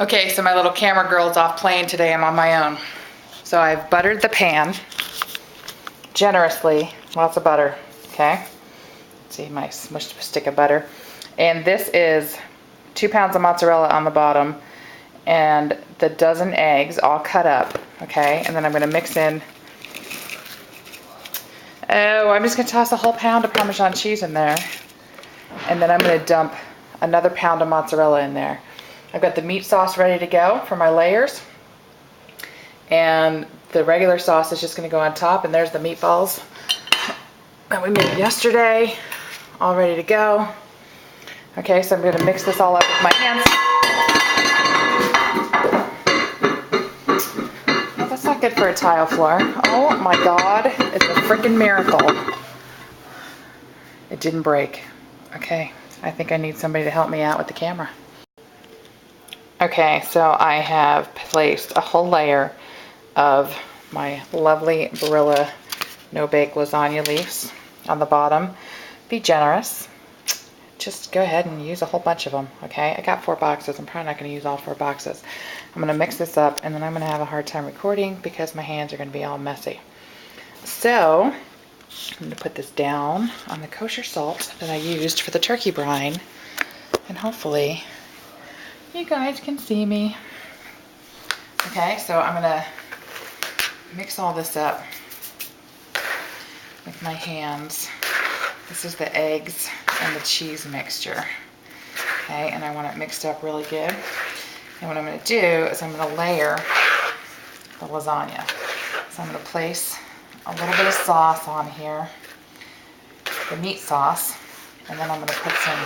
Okay, so my little camera girl's off playing today. I'm on my own. So I've buttered the pan generously, lots of butter, okay? See my smushed stick of butter. And this is 2 pounds of mozzarella on the bottom and the dozen eggs all cut up, okay? And then I'm gonna mix in, I'm just gonna toss a whole pound of Parmesan cheese in there. And then I'm gonna dump another pound of mozzarella in there. I've got the meat sauce ready to go for my layers. And the regular sauce is just gonna go on top, and there's the meatballs that we made yesterday, all ready to go. Okay, so I'm gonna mix this all up with my hands. Oh, that's not good for a tile floor. Oh my God, it's a freaking miracle. It didn't break. Okay, I think I need somebody to help me out with the camera. Okay, so I have placed a whole layer of my lovely Barilla no-bake lasagna leaves on the bottom. Be generous. Just go ahead and use a whole bunch of them, okay? I got 4 boxes. I'm probably not going to use all 4 boxes. I'm going to mix this up, and then I'm going to have a hard time recording because my hands are going to be all messy. So, I'm going to put this down on the kosher salt that I used for the turkey brine, and hopefully you guys can see me. Okay, so I'm going to mix all this up with my hands. This is the eggs and the cheese mixture. Okay, and I want it mixed up really good. And what I'm going to do is I'm going to layer the lasagna. So I'm going to place a little bit of sauce on here, the meat sauce, and then I'm going to put some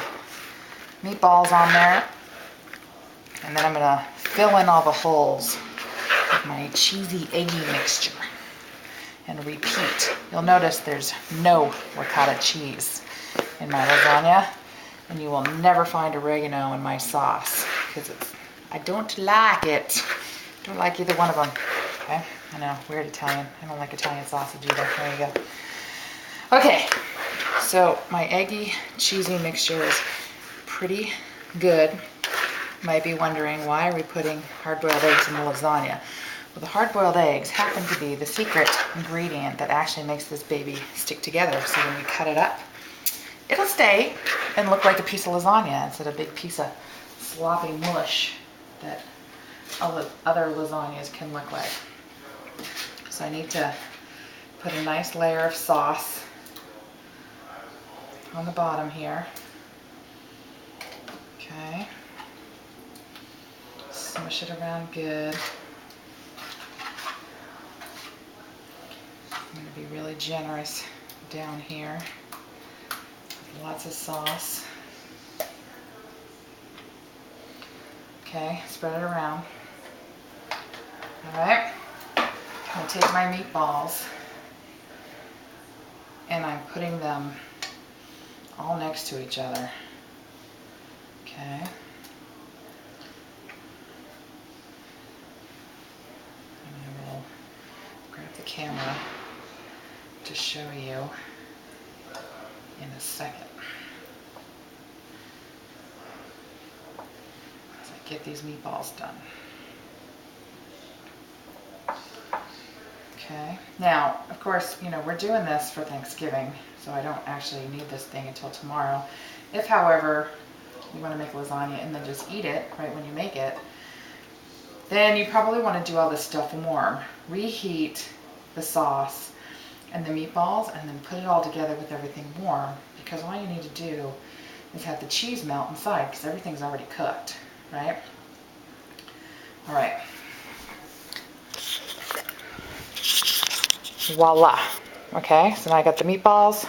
meatballs on there. And then I'm going to fill in all the holes with my cheesy, eggy mixture. And repeat. You'll notice there's no ricotta cheese in my lasagna, and you will never find oregano in my sauce because I don't like it. Don't like either one of them. Okay, I know, weird Italian. I don't like Italian sausage either. There you go. Okay, so my eggy, cheesy mixture is pretty good. You might be wondering, why are we putting hard-boiled eggs in the lasagna? Well, the hard-boiled eggs happen to be the secret ingredient that actually makes this baby stick together. So when we cut it up, it'll stay and look like a piece of lasagna instead of a big piece of sloppy mush that all the other lasagnas can look like. So I need to put a nice layer of sauce on the bottom here. Okay. Smush it around good. I'm going to be really generous down here. Lots of sauce. Okay, spread it around. Alright, I'm going to take my meatballs and I'm putting them all next to each other. Okay. And I will grab the camera to show you in a second. As I get these meatballs done. Okay, now, of course, you know, we're doing this for Thanksgiving, so I don't actually need this thing until tomorrow. If, however, you want to make lasagna and then just eat it right when you make it, then you probably want to do all this stuff warm. Reheat the sauce and the meatballs and then put it all together with everything warm, because all you need to do is have the cheese melt inside because everything's already cooked, right? All right. Voila. Okay, so now I got the meatballs.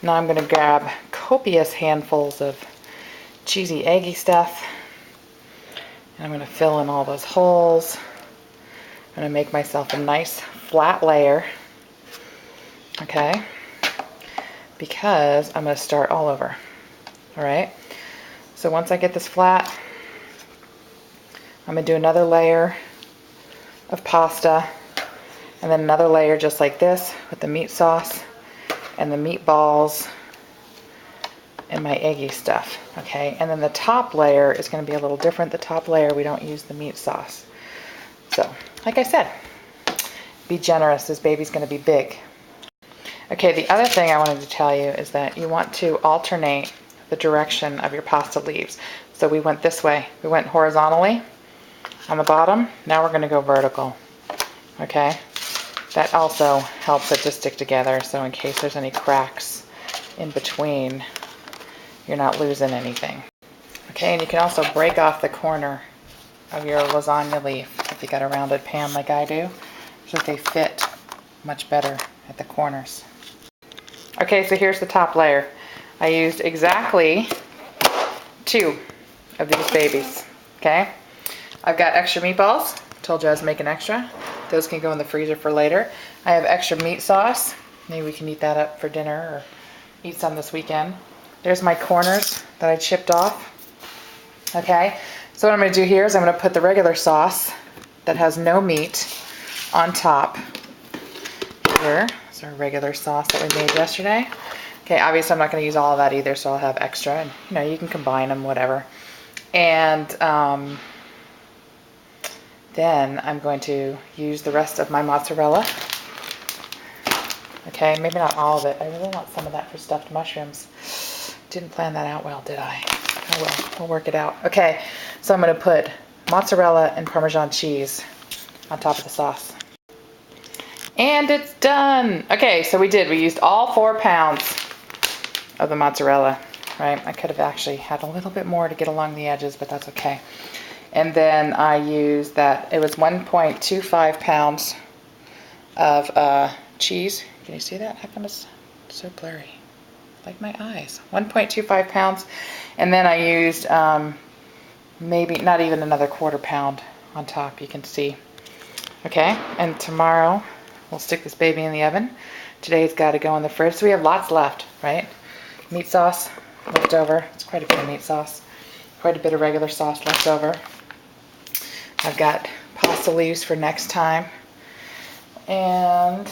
Now I'm going to grab copious handfuls of cheesy, eggy stuff. And I'm going to fill in all those holes. I'm going to make myself a nice flat layer. Okay, because I'm going to start all over. All right, so once I get this flat, I'm going to do another layer of pasta, and then another layer just like this with the meat sauce and the meatballs and my eggy stuff, okay? And then the top layer is gonna be a little different. The top layer, we don't use the meat sauce. So, like I said, be generous, this baby's gonna be big. Okay, the other thing I wanted to tell you is that you want to alternate the direction of your pasta leaves. So we went this way. We went horizontally on the bottom. Now we're gonna go vertical, okay? That also helps it to stick together, so in case there's any cracks in between, you're not losing anything. Okay, and you can also break off the corner of your lasagna leaf if you got a rounded pan like I do, so that they fit much better at the corners. Okay, so here's the top layer. I used exactly 2 of these babies, okay? I've got extra meatballs. Told you I was making extra. Those can go in the freezer for later. I have extra meat sauce. Maybe we can eat that up for dinner or eat some this weekend. There's my corners that I chipped off. Okay, so what I'm gonna do here is I'm gonna put the regular sauce that has no meat on top. Here is our regular sauce that we made yesterday. Okay, obviously I'm not gonna use all of that either, so I'll have extra, and you know, you can combine them, whatever. And then I'm going to use the rest of my mozzarella. Okay, maybe not all of it. I really want some of that for stuffed mushrooms. Didn't plan that out well, did I? Oh well, we'll work it out. Okay, so I'm gonna put mozzarella and Parmesan cheese on top of the sauce. And it's done. Okay, so we used all 4 pounds of the mozzarella, right? I could have actually had a little bit more to get along the edges, but that's okay. And then I used that, it was 1.25 pounds of cheese. Can you see that? How come it's so blurry? Like my eyes. 1.25 pounds. And then I used maybe not even another 1/4 pound on top, you can see. Okay, and tomorrow we'll stick this baby in the oven. Today's got to go in the fridge. So we have lots left, right? Meat sauce left over. It's quite a bit of meat sauce. Quite a bit of regular sauce left over. I've got pasta leaves for next time. And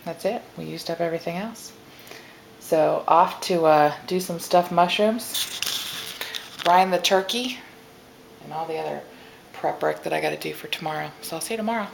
that's it. We used up everything else. So off to do some stuffed mushrooms, brine the turkey, and all the other prep work that I got to do for tomorrow. So I'll see you tomorrow.